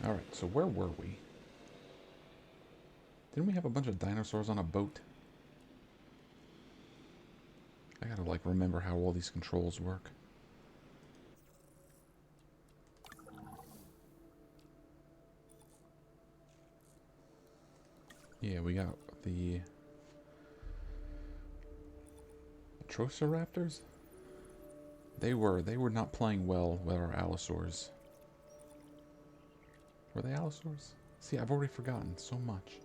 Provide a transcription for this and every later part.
Alright, so where were we? Didn't we have a bunch of dinosaurs on a boat? I gotta, like, remember how all these controls work. Yeah, we got the Atrociraptors? They were not playing well with our Allosaurs. Were they Allosaurs? See, I've already forgotten so much.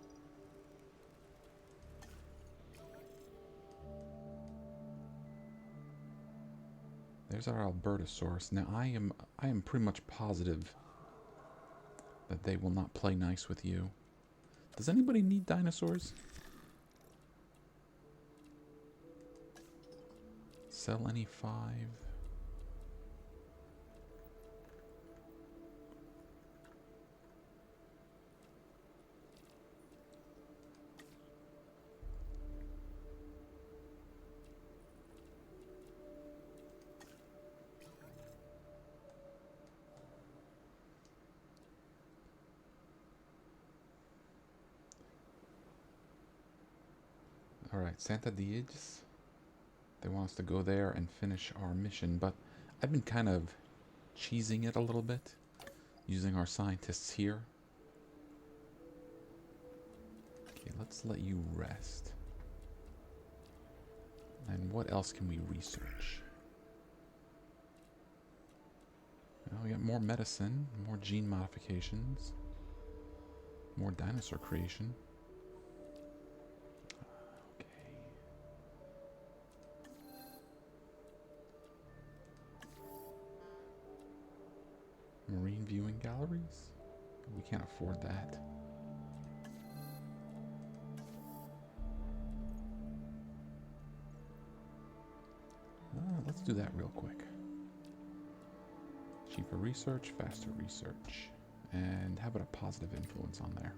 There's our Albertosaurus. Now I am pretty much positive that they will not play nice with you. Does anybody need dinosaurs? Sell any 5. Alright, Santa Diaz. They want us to go there and finish our mission, but I've been kind of cheesing it a little bit, using our scientists here. Okay, let's let you rest. And what else can we research? Well, we got more medicine, more gene modifications, more dinosaur creation. Okay. Marine viewing galleries? We can't afford that. Let's do that real quick. Cheaper research, faster research. And how about a positive influence on there?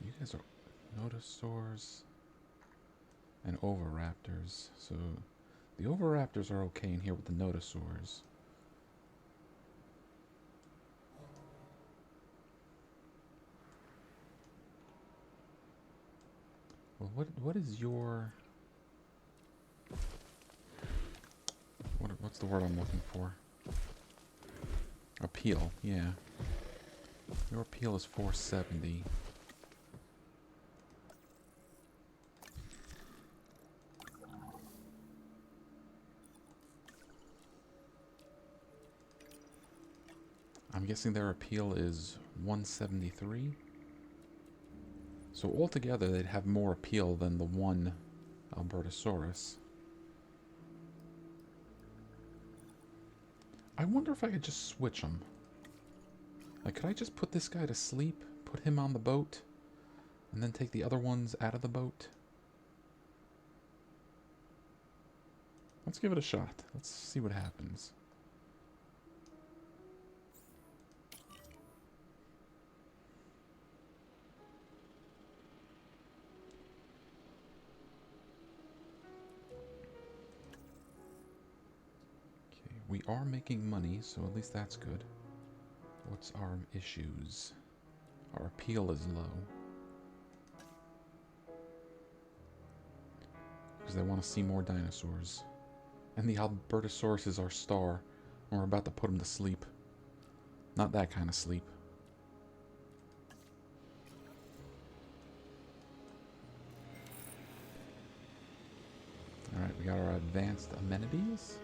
You guys are notosaurs and oviraptors. So the oviraptors are okay in here with the notosaurs. Well, what is your... What's the word I'm looking for? Appeal, yeah. Your appeal is 470. I'm guessing their appeal is 173. So altogether, they'd have more appeal than the one Albertosaurus. I wonder if I could just switch them. Like, could I just put this guy to sleep, put him on the boat, and then take the other ones out of the boat? Let's give it a shot. Let's see what happens. Okay, we are making money, so at least that's good. What's our issues? Our appeal is low. Because they want to see more dinosaurs. And the Albertosaurus is our star. And we're about to put him to sleep. Not that kind of sleep. Alright, we got our advanced amenities.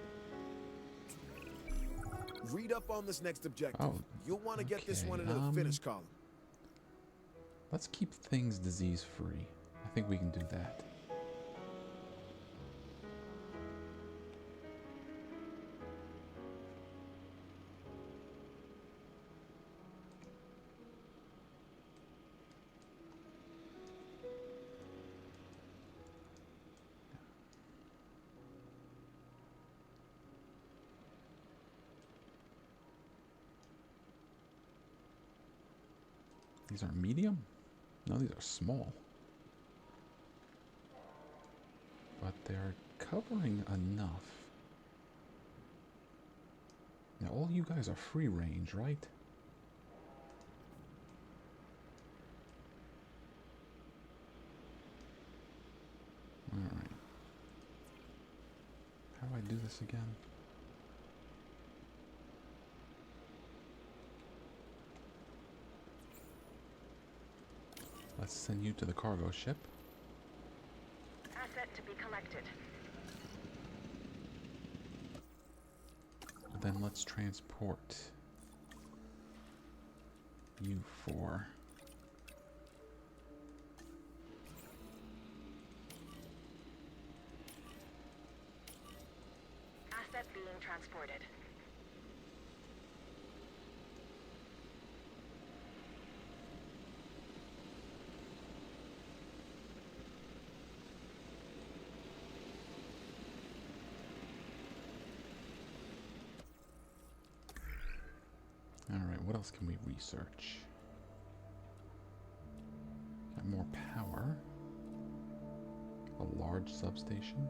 Read up on this next objective. Oh, You'll want to get this okay, one into the finish column. Let's keep things disease free. I think we can do that. These are medium? No, these are small. but they're covering enough. Now, all you guys are free range, right? Alright. How do I do this again? Let's send you to the cargo ship. Asset to be collected. Then let's transport you for Asset being transported. Alright, what else can we research? Got more power. A large substation.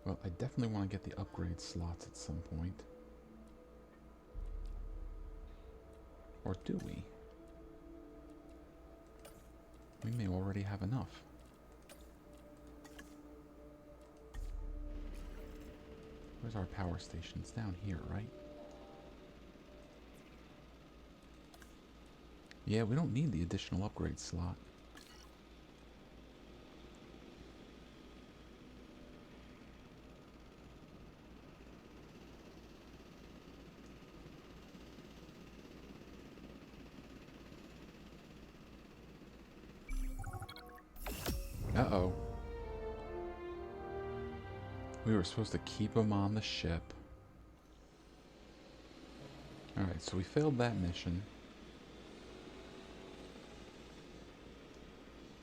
Well, I definitely want to get the upgrade slots at some point. Or do we? We may already have enough. Where's our power station? It's down here, right? Yeah, we don't need the additional upgrade slot. Uh-oh. We were supposed to keep him on the ship. Alright, so we failed that mission.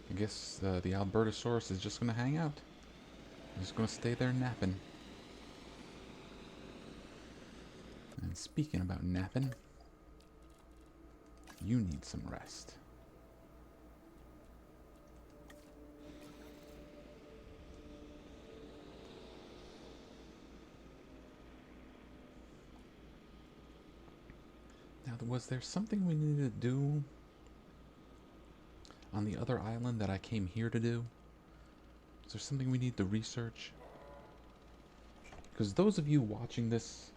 I guess the Albertosaurus is just going to hang out. He's just going to stay there napping. And speaking about napping, you need some rest. Now, was there something we needed to do on the other island that I came here to do? Is there something we need to research? Because those of you watching this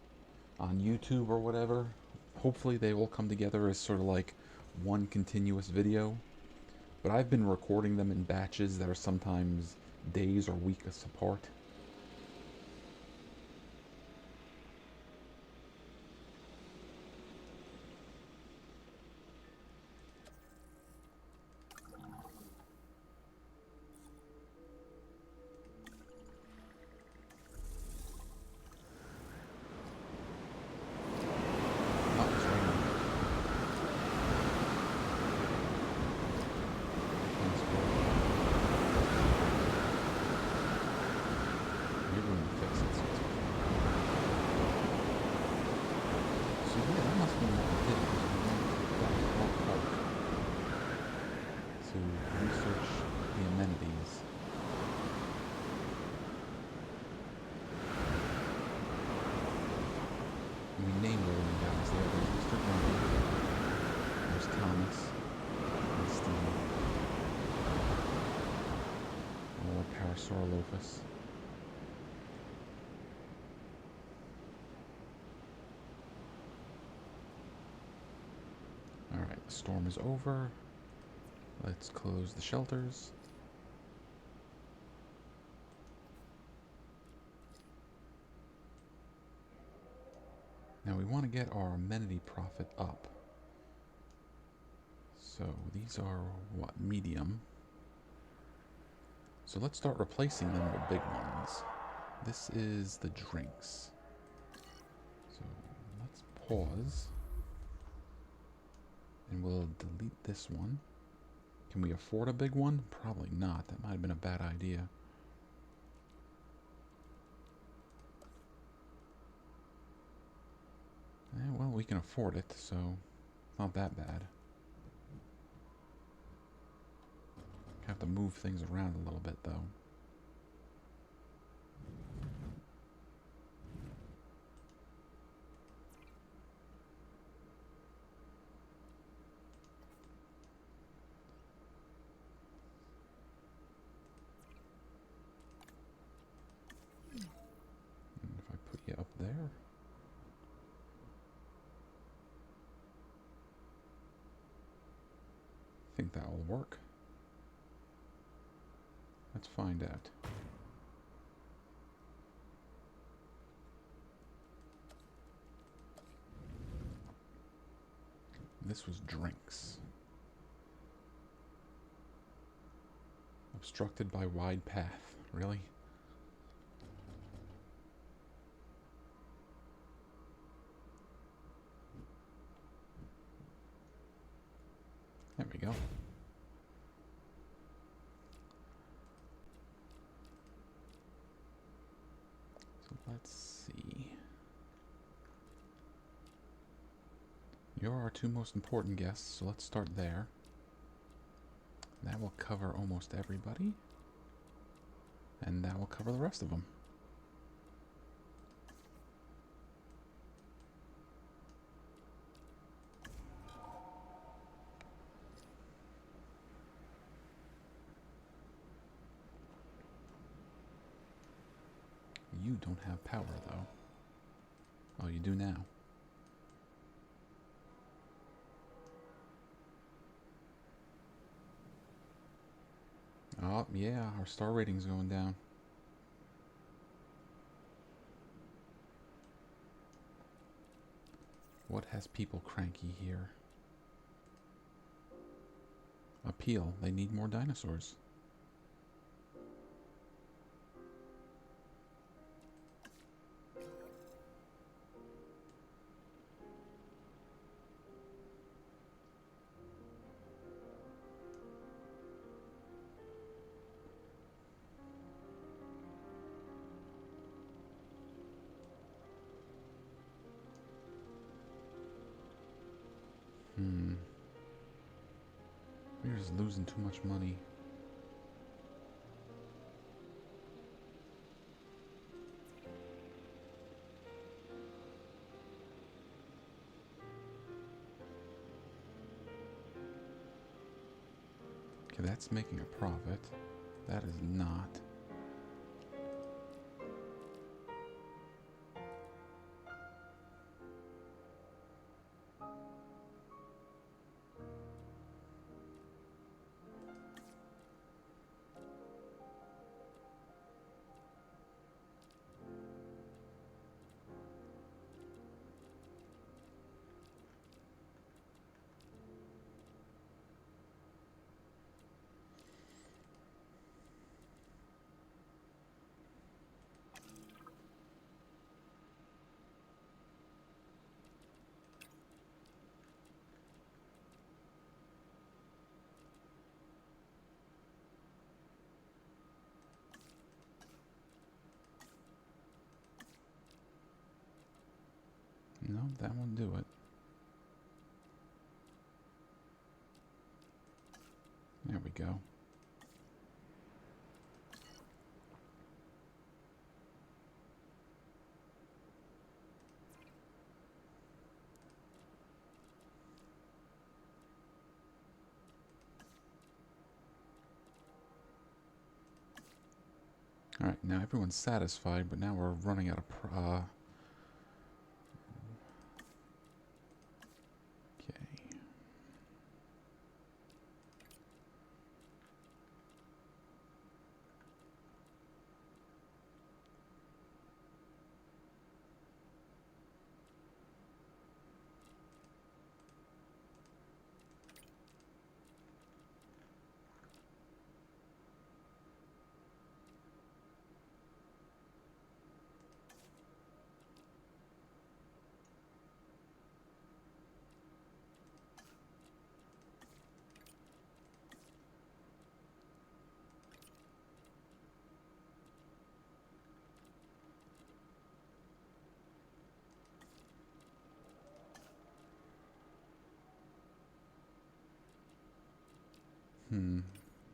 on YouTube or whatever, hopefully they will come together as sort of like one continuous video. But I've been recording them in batches that are sometimes days or weeks apart. Parasaurolophus. Alright, the storm is over. Let's close the shelters. Now we want to get our amenity profit up. So these are what? Medium. So let's start replacing them with big ones. This is the drinks. So let's pause. And we'll delete this one. Can we afford a big one? Probably not. That might have been a bad idea. Well, we can afford it, so not that bad. Have to move things around a little bit, though. And if I put you up there... I think that will work. Let's find out. This was drinks. Obstructed by wide path. Really? There we go. So let's see. You're our two most important guests, so let's start there. That will cover almost everybody. And that will cover the rest of them. You don't have power, though. Oh, you do now. Oh, yeah, our star rating's going down. What has people cranky here? Appeal. They need more dinosaurs. We're just losing too much money. Okay, that's making a profit. That is not. No, that won't do it. There we go. Alright, now everyone's satisfied, but now we're running out of okay.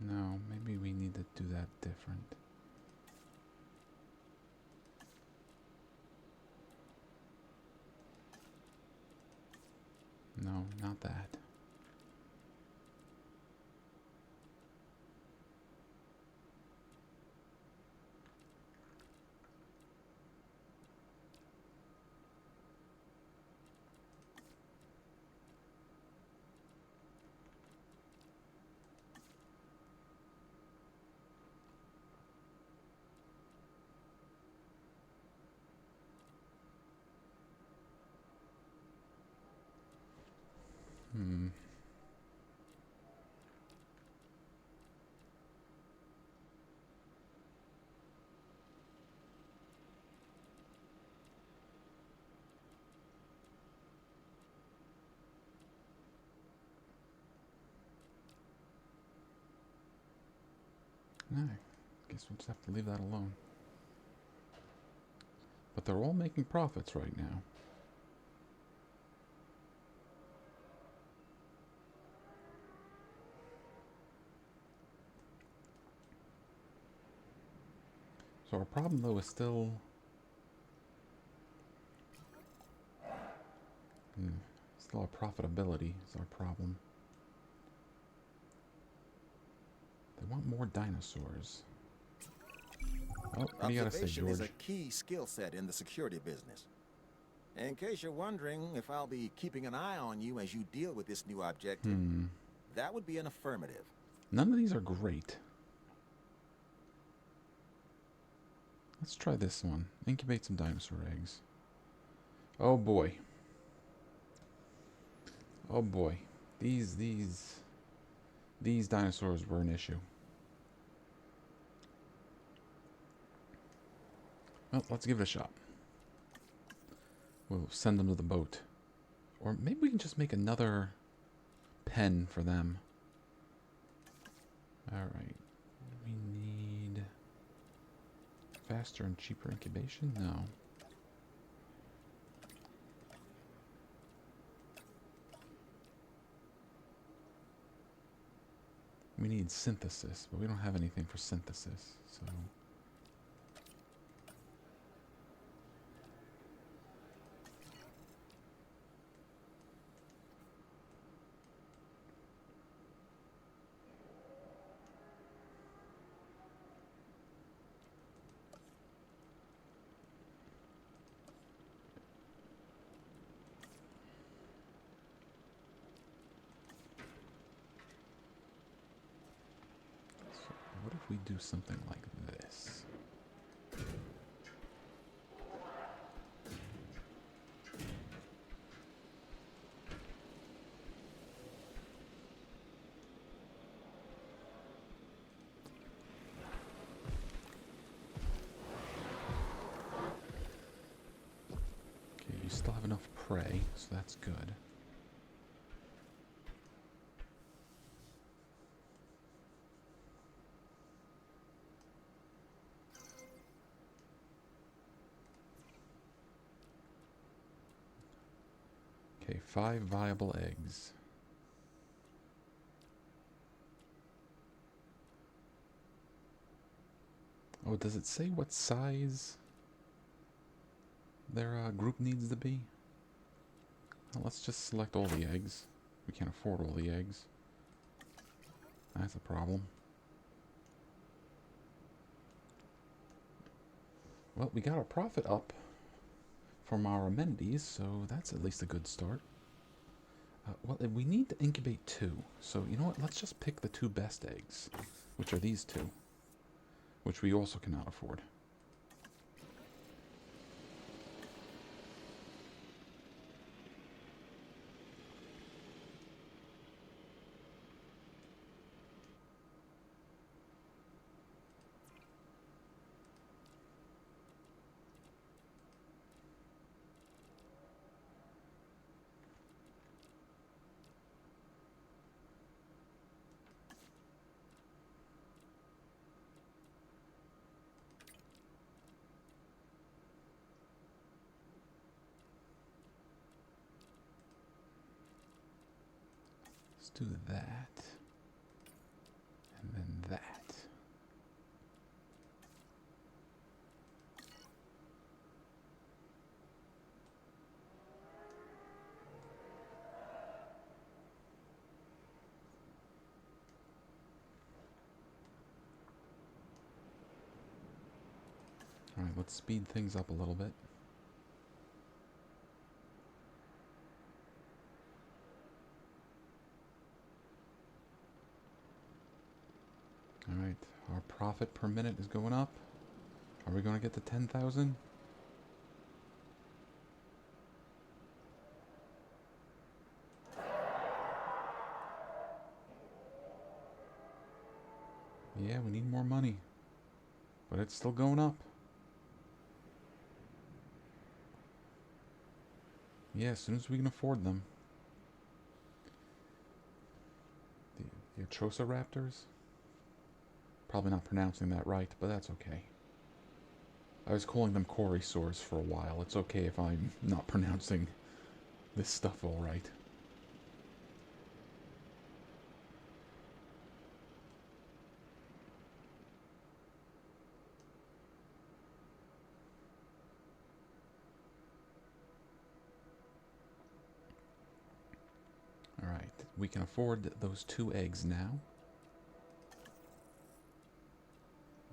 No, maybe we need to do that different. No, not that. Hmm. I guess we'll just have to leave that alone. But they're all making profits right now. So our problem, though, is still... still our profitability is our problem. They want more dinosaurs. Oh, what do you gotta say, Observation George? is a key skill set in the security business. In case you're wondering if I'll be keeping an eye on you as you deal with this new objective, that would be an affirmative. None of these are great. Let's try this one. Incubate some dinosaur eggs. Oh boy. Oh boy. These dinosaurs were an issue. Well, let's give it a shot. We'll send them to the boat. Or maybe we can just make another pen for them. Alright. We need faster and cheaper incubation? No. We need synthesis, but we don't have anything for synthesis, so... What if we do something like this? Okay, you still have enough prey, so that's good. Okay, 5 viable eggs. Oh, does it say what size their group needs to be? Well, let's just select all the eggs. We can't afford all the eggs. That's a problem. Well, we got our profit up from our amenities, so that's at least a good start. Well, we need to incubate 2. So, you know what? Let's just pick the 2 best eggs, which are these 2, which we also cannot afford. Let's do that. And then that. Alright, let's speed things up a little bit. Alright, our profit per minute is going up. Are we going to get to 10,000? Yeah, we need more money. But it's still going up. Yeah, as soon as we can afford them. The Atrociraptors? Probably not pronouncing that right, but that's okay. I was calling them Corysaurs for a while. It's okay if I'm not pronouncing this stuff all right. Alright, we can afford those 2 eggs now.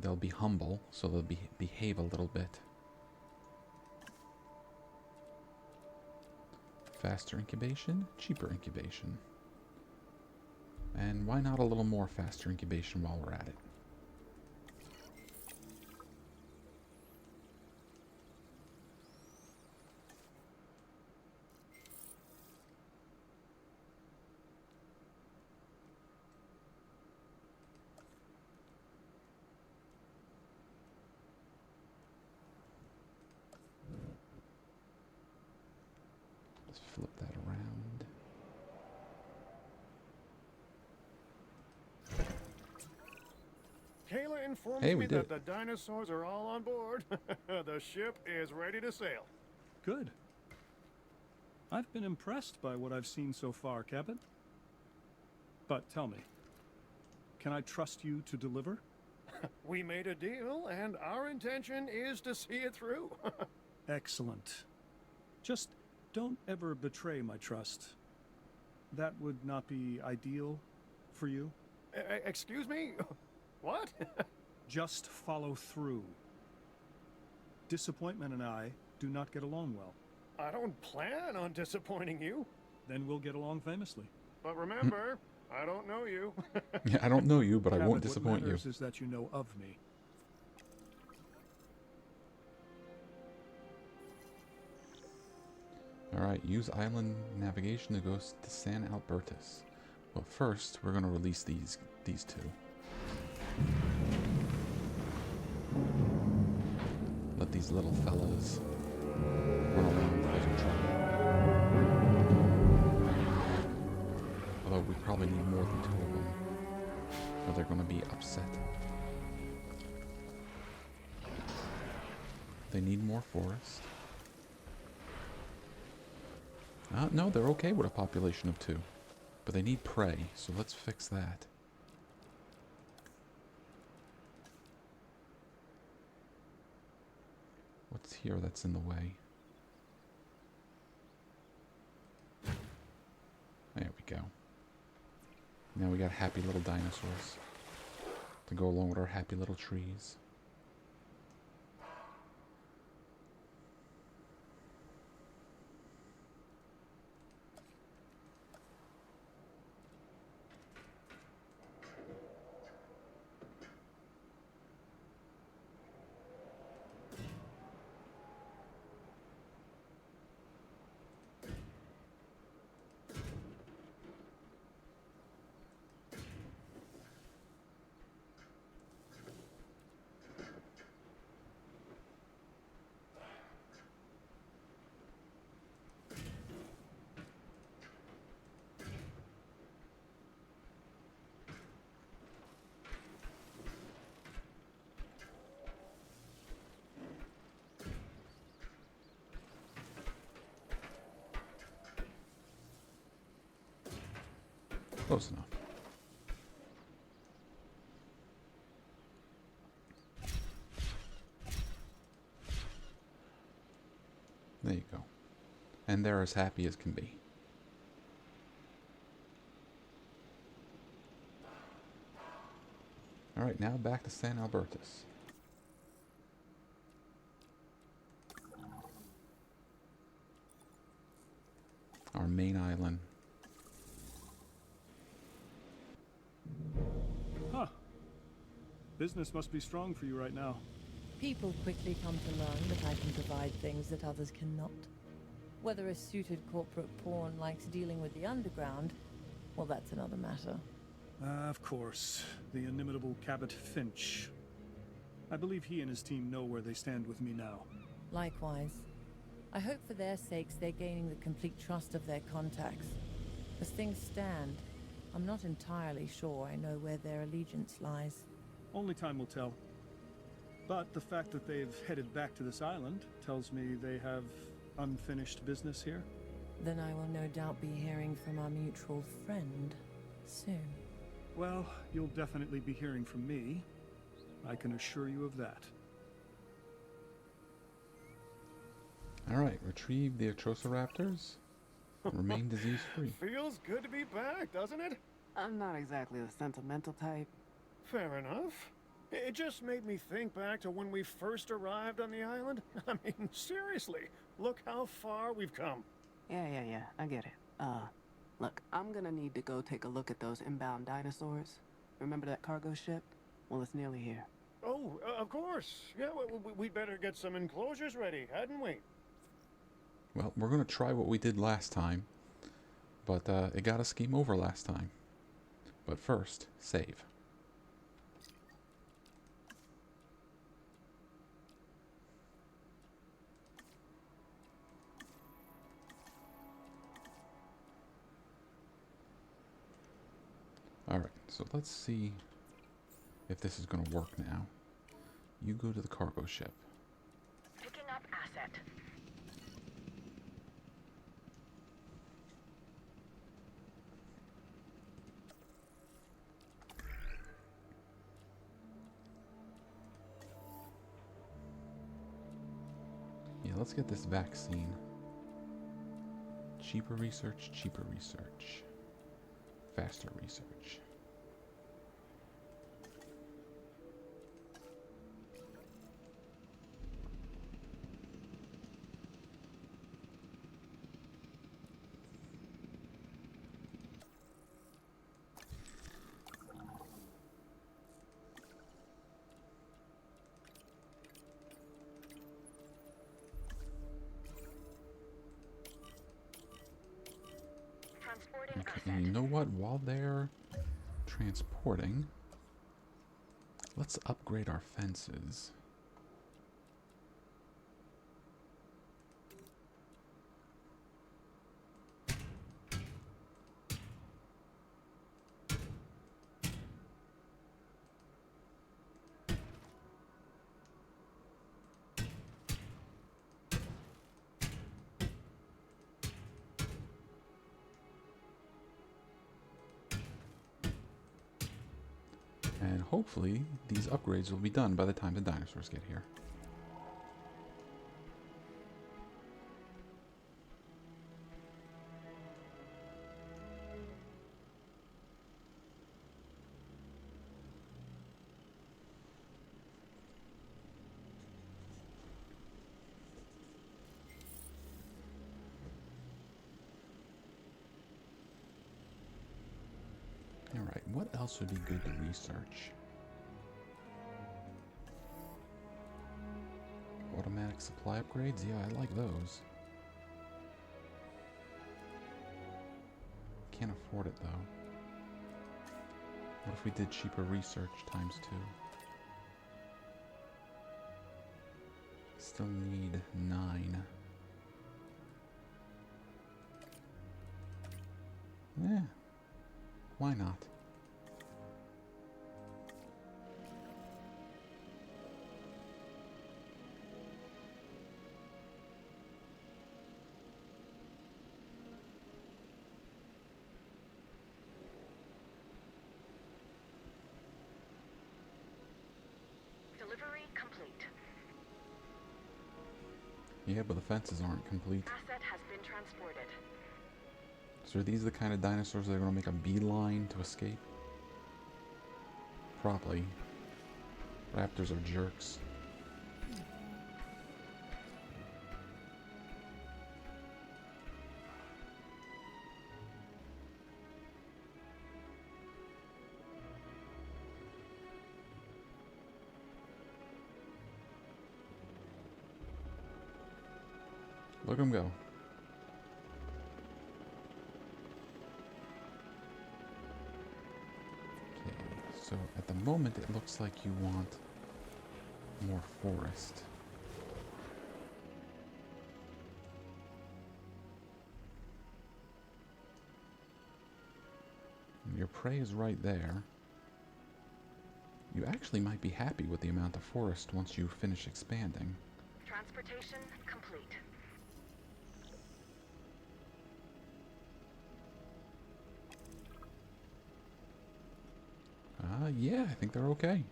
They'll be humble, so they'll behave a little bit. Faster incubation, cheaper incubation. And why not a little more faster incubation while we're at it? Let's flip that around. Kayla informs Hey, we me did that the dinosaurs are all on board. The ship is ready to sail. Good. I've been impressed by what I've seen so far, Captain. But tell me, can I trust you to deliver? We made a deal, and our intention is to see it through. Excellent. Just don't ever betray my trust. That would not be ideal for you. Excuse me? What? Just follow through. Disappointment and I do not get along well. I don't plan on disappointing you. Then we'll get along famously. But remember, I don't know you. Yeah, I don't know you, but I Captain, won't disappoint what you. matters is that you know of me. Alright, use island navigation to go to San Albertus. But first, we're going to release these 2. Let these little fellas run around causing trouble. Although we probably need more than 2 of them, or they're going to be upset. They need more forest. No, they're okay with a population of 2. But they need prey, so let's fix that. What's here that's in the way? There we go. Now we got happy little dinosaurs to go along with our happy little trees. Close enough. and they're as happy as can be. Alright, now back to San Albertus. Our main island. Huh. Business must be strong for you right now. People quickly come to learn that I can provide things that others cannot. Whether a suited corporate pawn likes dealing with the underground, well, that's another matter. Of course. The inimitable Cabot Finch. I believe he and his team know where they stand with me now. Likewise. I hope for their sakes they're gaining the complete trust of their contacts. As things stand, I'm not entirely sure I know where their allegiance lies. Only time will tell. But the fact that they've headed back to this island tells me they have unfinished business here. Then I will no doubt be hearing from our mutual friend soon. Well, you'll definitely be hearing from me. I can assure you of that. Alright, retrieve the Atrociraptors. Remain disease-free. Feels good to be back, doesn't it? I'm not exactly the sentimental type. Fair enough. It just made me think back to when we first arrived on the island. I mean, seriously, look how far we've come. Yeah, I get it. Look, I'm gonna need to go take a look at those inbound dinosaurs. Remember that cargo ship? Well, it's nearly here. Oh, of course. Yeah, we'd better get some enclosures ready, hadn't we? Well, we're going to try what we did last time, but it got us game over last time. But first, save. Alright, so let's see if this is going to work now. You go to the cargo ship. Picking up asset. Yeah, let's get this vaccine. Cheaper research, cheaper research. Faster research. Transporting Okay, asset. and you know what? While they're transporting, let's upgrade our fences. And hopefully these upgrades will be done by the time the dinosaurs get here. Alright, what else would be good to research? Automatic supply upgrades? Yeah, I like those. Can't afford it though. What if we did cheaper research times 2? Still need 9. Yeah. Why not? Delivery complete. Yeah, but the fences aren't complete. Asset has been transported. So are these the kind of dinosaurs that are going to make a beeline to escape? Probably. Raptors are jerks. Look him go. Okay, so at the moment it looks like you want more forest. Your prey is right there. You actually might be happy with the amount of forest once you finish expanding. Transportation complete. Yeah, I think they're okay.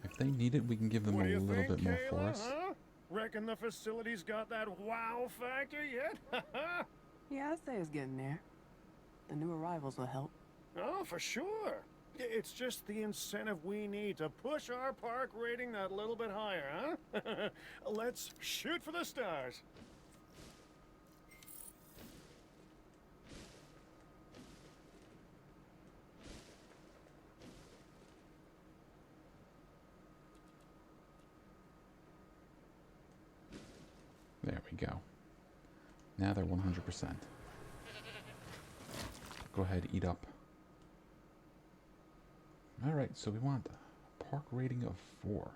If they need it, we can give them What a do you little think, bit more Kayla, forest. huh? Reckon the facility's got that wow factor yet? Yeah, I'd say it's getting there. The new arrivals will help. Oh, for sure. It's just the incentive we need to push our park rating that little bit higher, huh? Let's shoot for the stars. There we go. Now they're 100%. Go ahead, eat up. Alright, so we want a park rating of 4.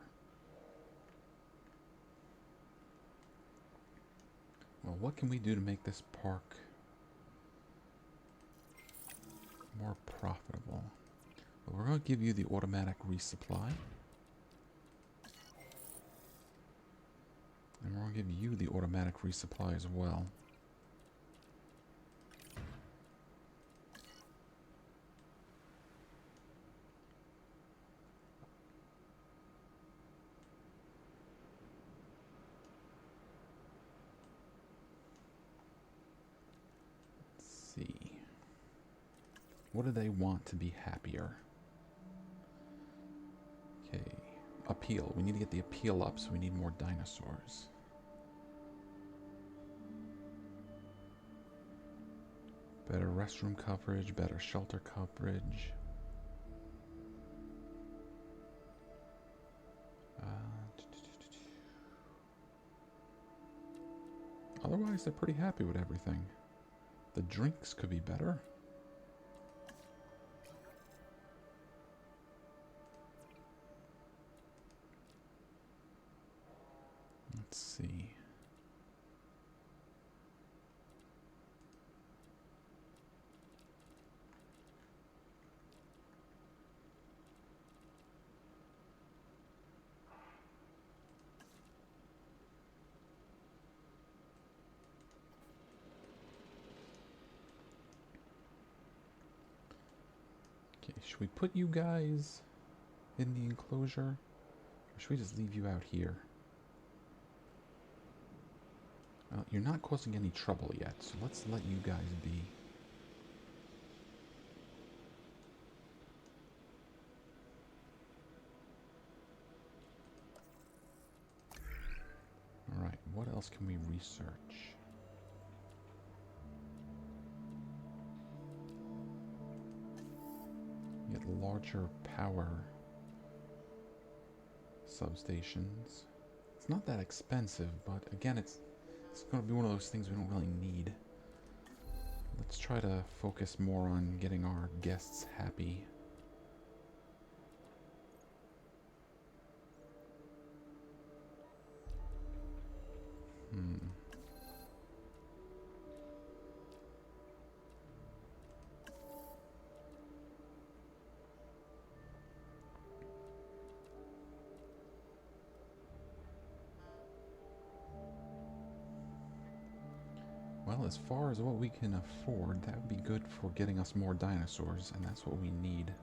Well, what can we do to make this park more profitable? Well, we're going to give you the automatic resupply. And we're going to give you the automatic resupply as well. Let's see. What do they want to be happier? Okay. Appeal. We need to get the appeal up, so we need more dinosaurs. Better restroom coverage, better shelter coverage. Otherwise, they're pretty happy with everything. The drinks could be better. Let's see. Okay, should we put you guys in the enclosure? Or should we just leave you out here? Well, you're not causing any trouble yet, so let's let you guys be. Alright, what else can we research? Get larger power substations. It's not that expensive, but again, it's going to be one of those things we don't really need. Let's try to focus more on getting our guests happy. Well, as far as what we can afford, that would be good for getting us more dinosaurs, and that's what we need.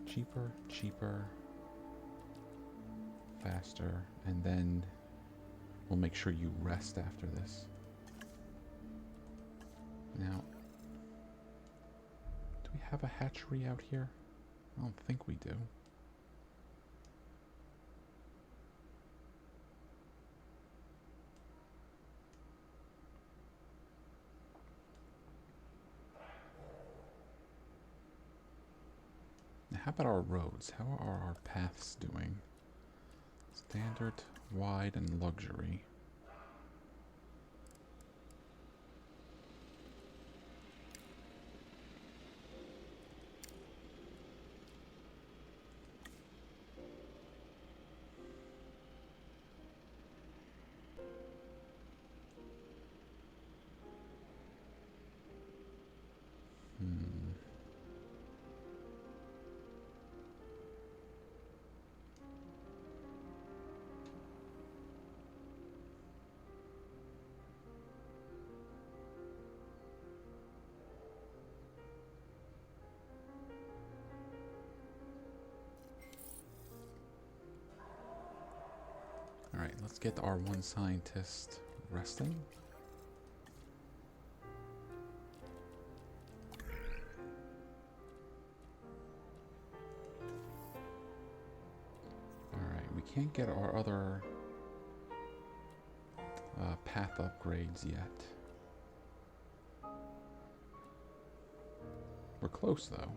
Cheaper, cheaper, faster, and then We'll make sure you rest after this. Now, do we have a hatchery out here? I don't think we do. Now, how about our roads? How are our paths doing? Standard, wide, and luxury. Alright, let's get our one scientist resting. Alright, we can't get our other path upgrades yet. We're close though.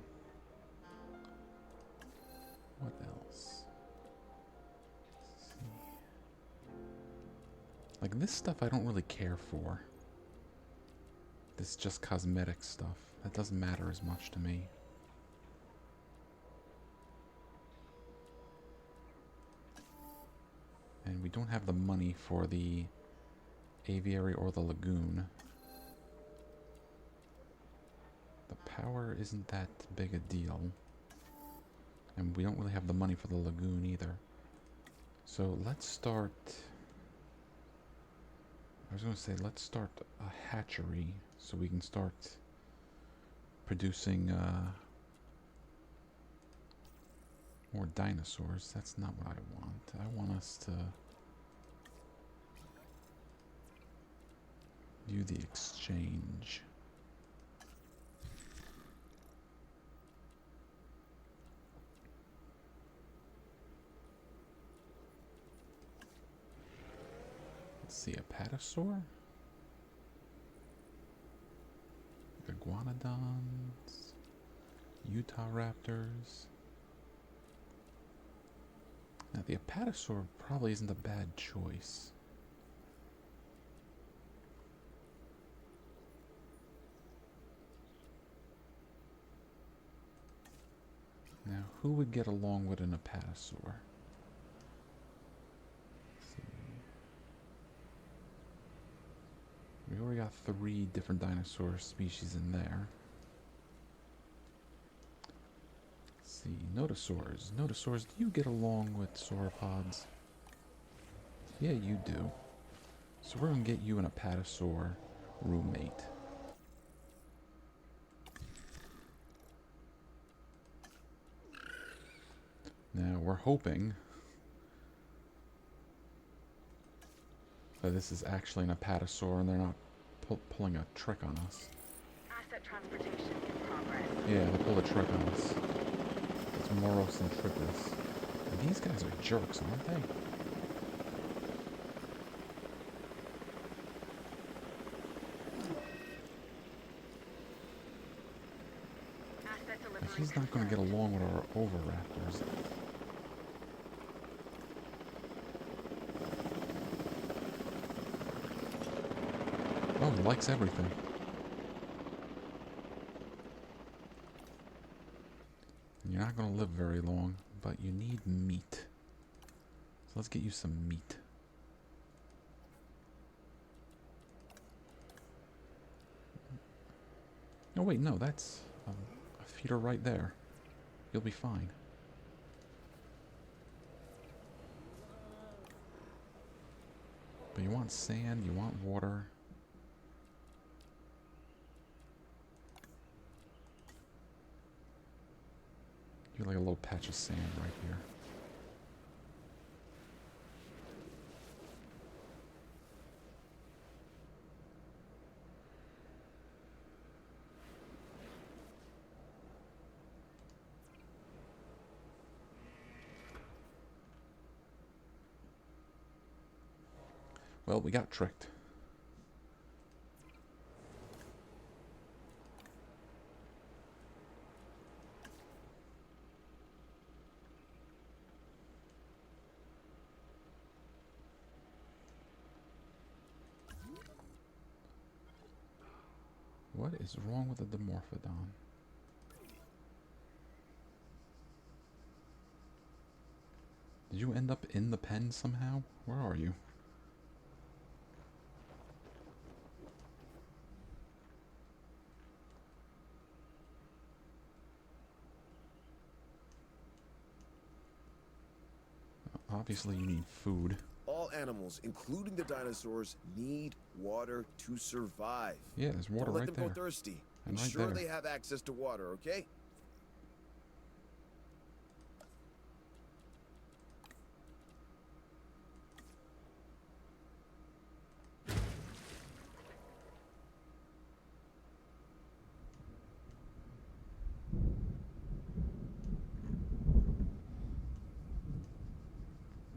What else? Like, this stuff I don't really care for. This is just cosmetic stuff. That doesn't matter as much to me. And we don't have the money for the aviary or the lagoon. The power isn't that big a deal. And we don't really have the money for the lagoon either. So let's start... I was going to say, let's start a hatchery so we can start producing more dinosaurs. That's not what I want. I want us to do the exchange. Let's see, apatosaur, iguanodons, Utah raptors. Now the apatosaur probably isn't a bad choice. Now who would get along with an apatosaur? We already got 3 different dinosaur species in there. Let's see, notosaurs. Notosaurs, do you get along with sauropods? Yeah, you do. So we're going to get you an apatosaur roommate. Now, we're hoping that this is actually an apatosaur and they're not pulling a trick on us. Asset transportation in progress. Yeah, they pull a trick on us. It's Moros and Tripus. And these guys are jerks, aren't they? Like, he's not going to get along with our Oviraptors. Oh, he likes everything. You're not going to live very long, but you need meat. So let's get you some meat. Oh wait, no, that's a feeder right there. You'll be fine. But you want sand, you want water. You're like a little patch of sand right here. Well, we got tricked. What is wrong with the Dimorphodon? Did you end up in the pen somehow? Where are you? Obviously you need food. All animals, including the dinosaurs, need water to survive. Yeah, there's water Don't let right them there. go thirsty. And right Ensure there. they have access to water, okay?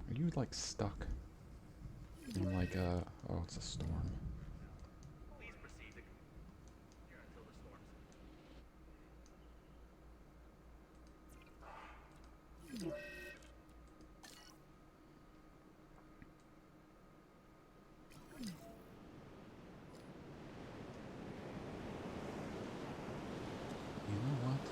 Are you like stuck? In like oh, it's a storm. Please proceed to here until the storms. You know what?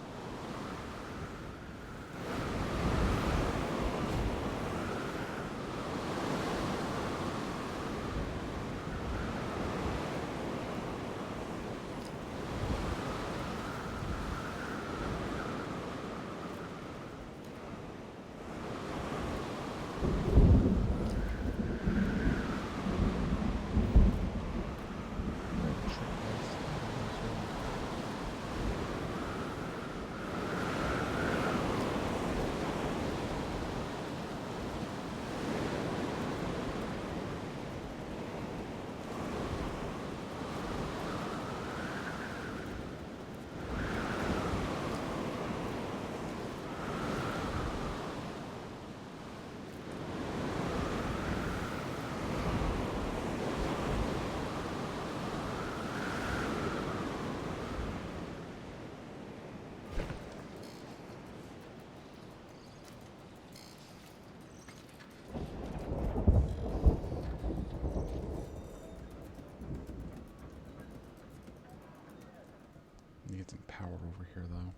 Need to get some power over here, though.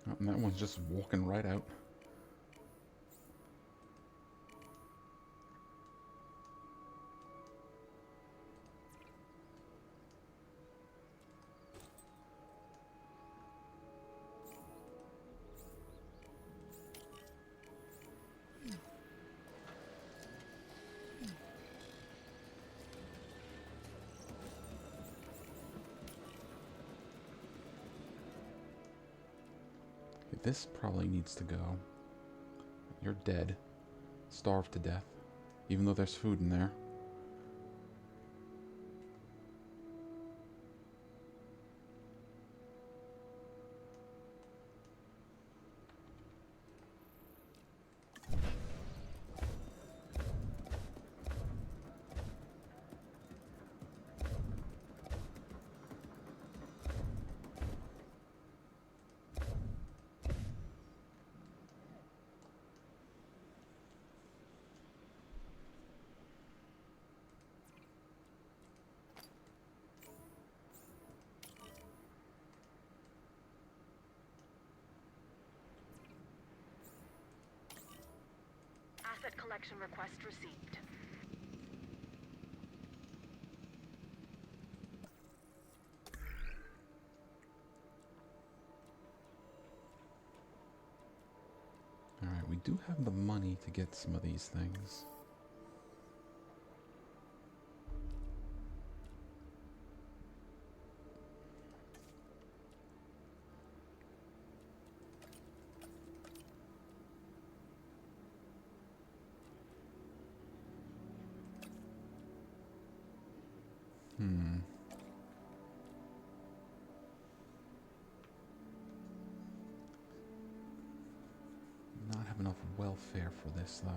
Oh, and that one's just walking right out. This probably needs to go. You're dead. Starved to death. Even though there's food in there. Asset collection request received. Alright, we do have the money to get some of these things. Not have enough welfare for this, though.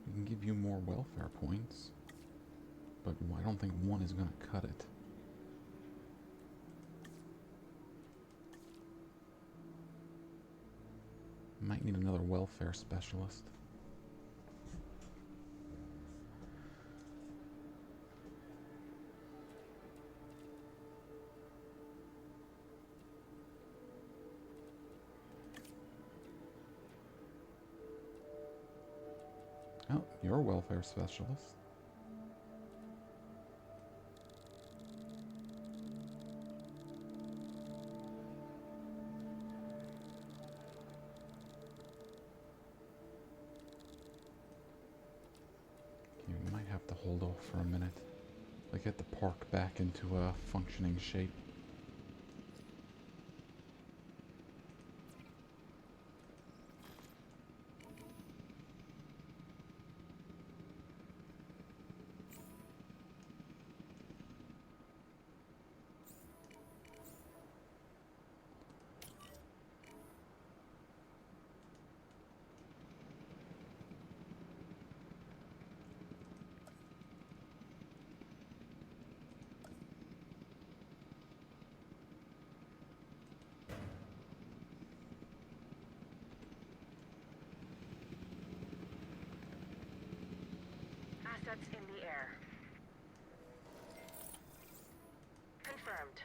We can give you more welfare points, but I don't think one is going to cut it. Might need another welfare specialist. Oh, you're a welfare specialist. You might have to hold off for a minute. Like, get the park back into a functioning shape. Assets in the air. Confirmed.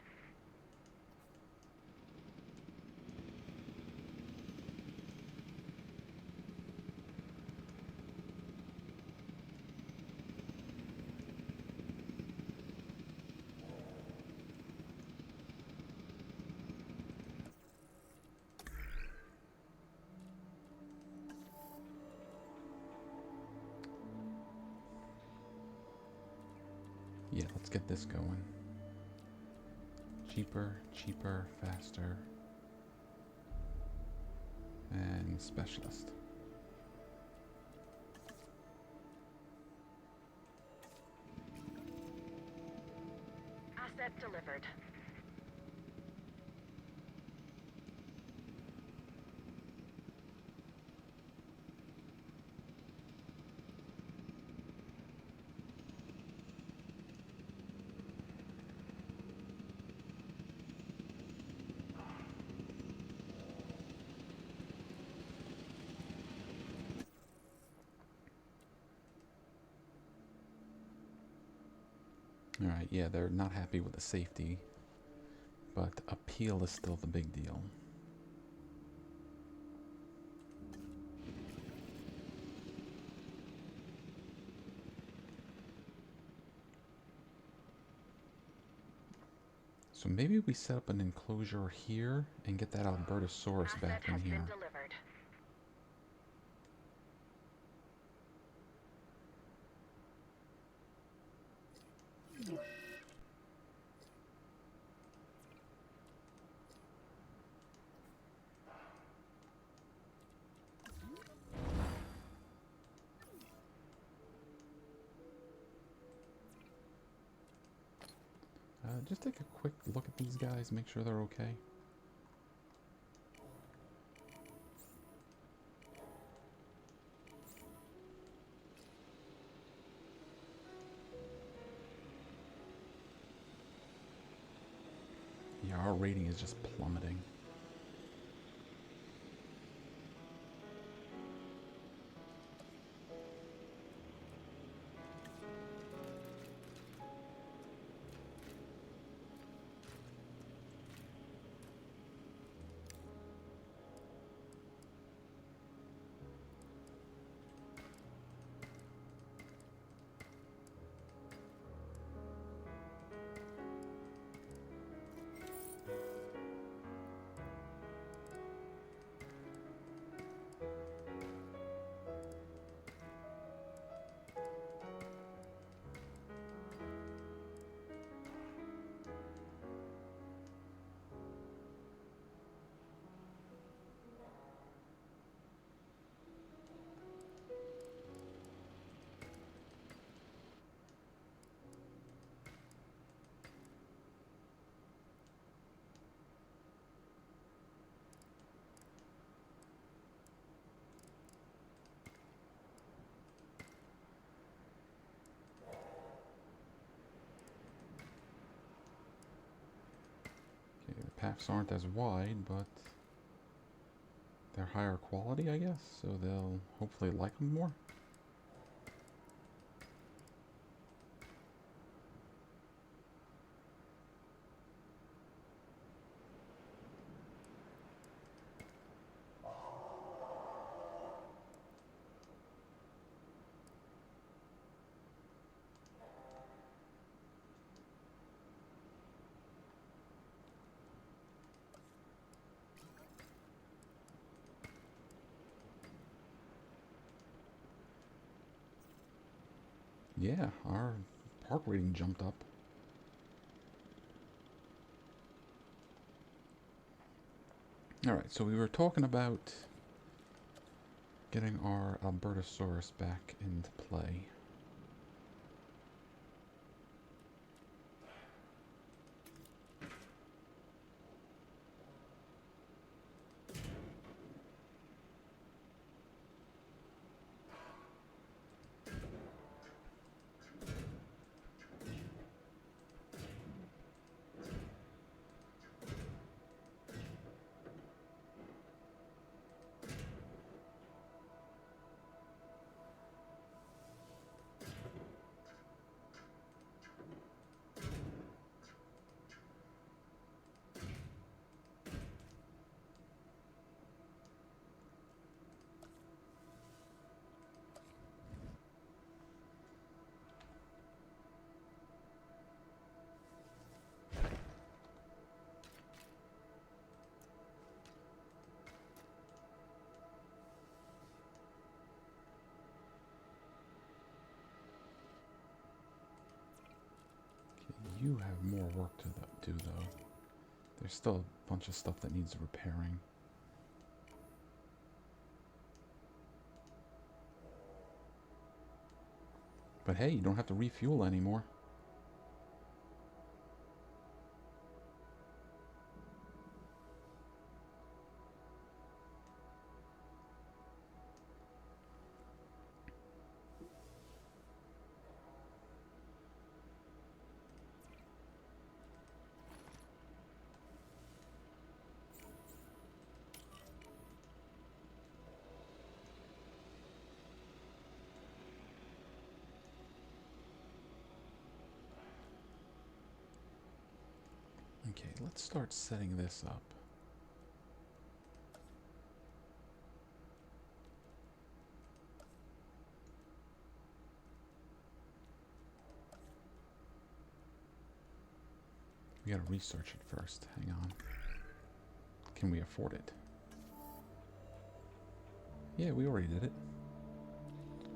Yeah, let's get this going. Cheaper, cheaper, faster. And specialist. Asset delivered. Alright, yeah, they're not happy with the safety, but appeal is still the big deal. So maybe we set up an enclosure here and get that Albertosaurus back in here. Delivered. Just take a quick look at these guys, make sure they're okay. Yeah, our rating is just plummeting. paths aren't as wide, but they're higher quality, I guess, so they'll hopefully like them more. Yeah, our park rating jumped up. Alright, so we were talking about getting our Albertosaurus back into play. You have more work to do, though. There's still a bunch of stuff that needs repairing. But hey, you don't have to refuel anymore. Okay, let's start setting this up. We gotta research it first. Hang on. Can we afford it? Yeah, we already did it.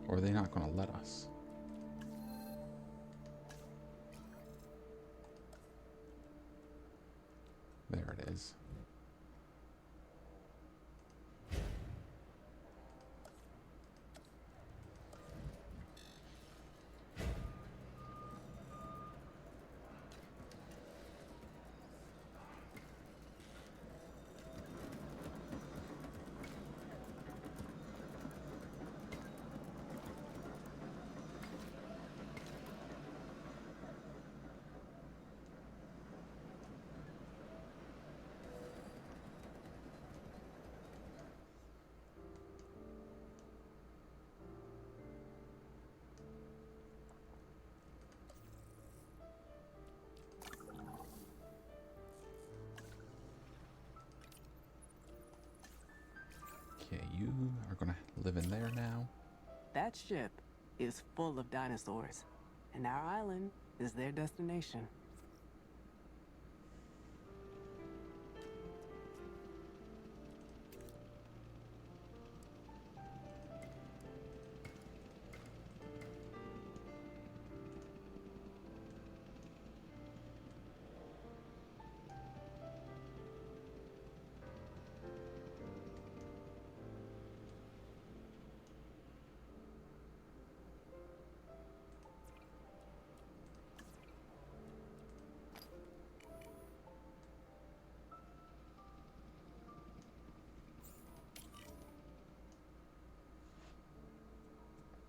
Or are they not gonna let us? There it is. Okay, you are gonna live in there now. That ship is full of dinosaurs, and our island is their destination.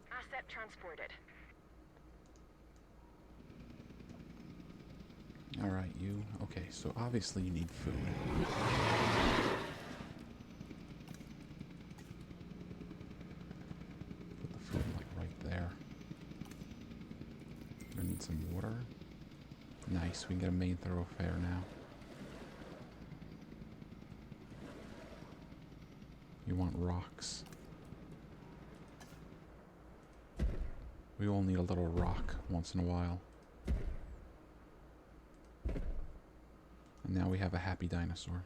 Asset transported. Alright. Alright, you. Okay, so obviously you need food. Put the food, like, right there. We're gonna need some water. Nice, we can get a main thoroughfare now. You want rocks. We all need a little rock once in a while. And now we have a happy dinosaur.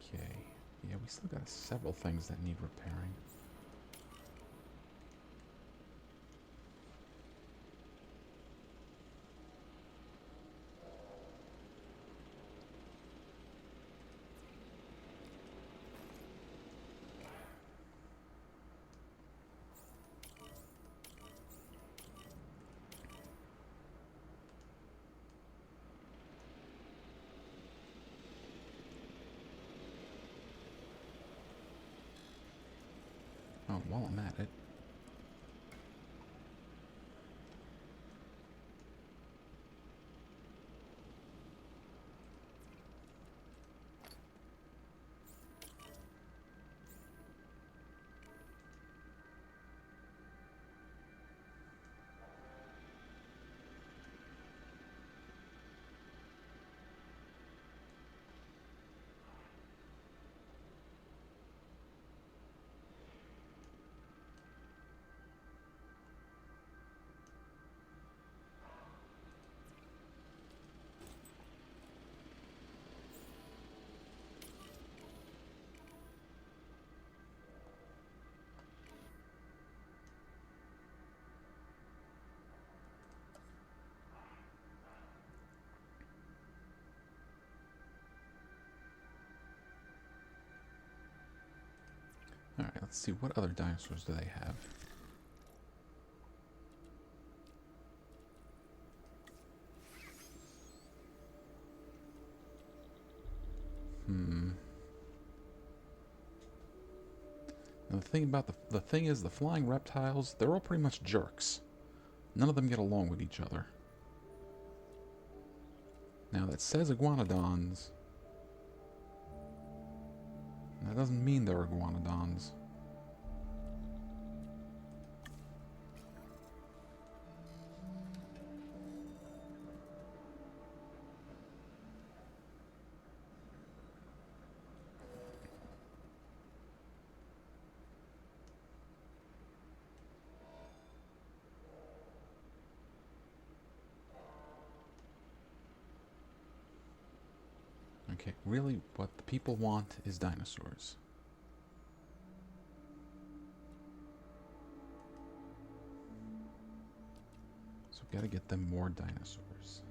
Okay. Yeah, we still got several things that need repairing. Oh, while I'm at it. Alright, let's see. What other dinosaurs do they have? Now the thing about the thing is, the flying reptiles, they're all pretty much jerks. None of them get along with each other. Now that says iguanodons. That doesn't mean they're iguanodons. Okay, really what the people want is dinosaurs. So we've got to get them more dinosaurs.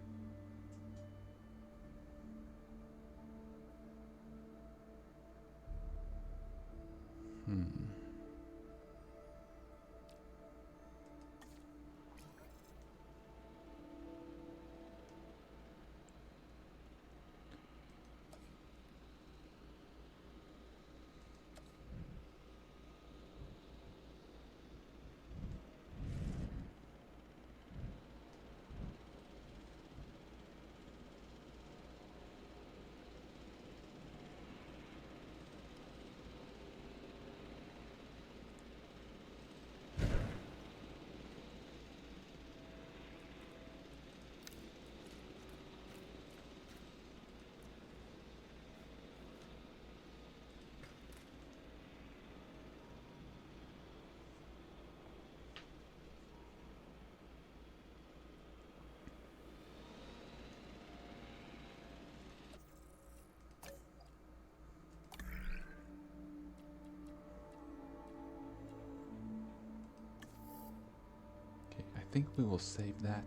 I think we will save that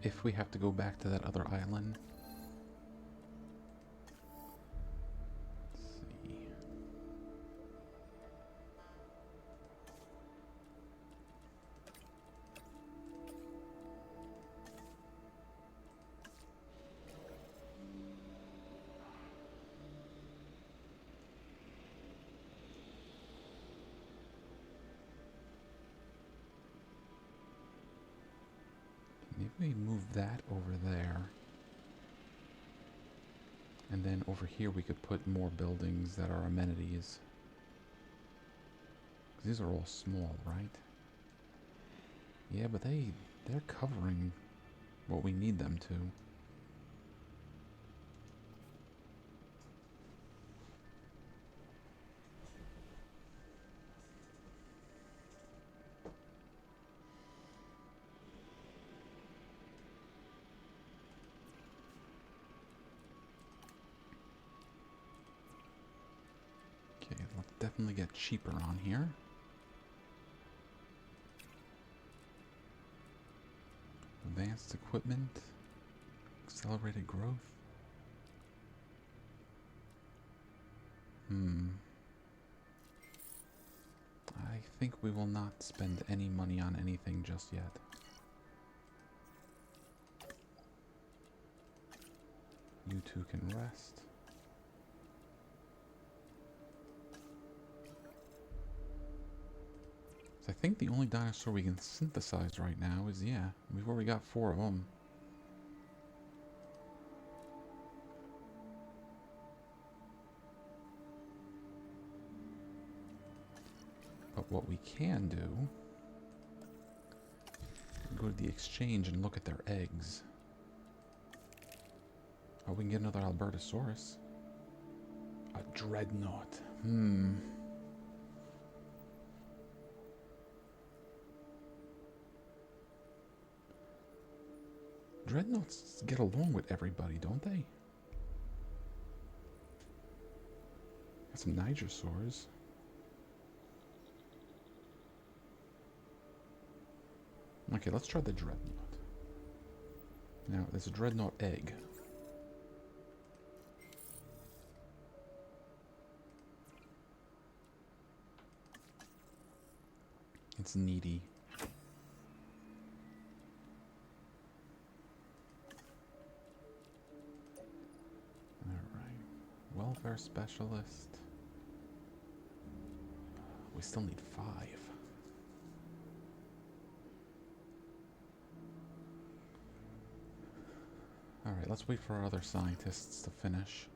if we have to go back to that other island. Let's see. we move that over there. And then over here we could put more buildings that are amenities. 'Cause these are all small, right? Yeah, but they're covering what we need them to. Okay, let's definitely get cheaper on here. Advanced equipment, accelerated growth. I think we will not spend any money on anything just yet. You two can rest. So I think the only dinosaur we can synthesize right now is, yeah, we've already got 4 of them. But what we can do, go to the exchange and look at their eggs. Oh, we can get another Albertosaurus. A dreadnought. Dreadnoughts get along with everybody, don't they? Got some Nigersaurs. Okay, let's try the dreadnought. Now, there's a dreadnought egg. It's needy. Alright. Welfare specialist. We still need 5. Alright, let's wait for our other scientists to finish.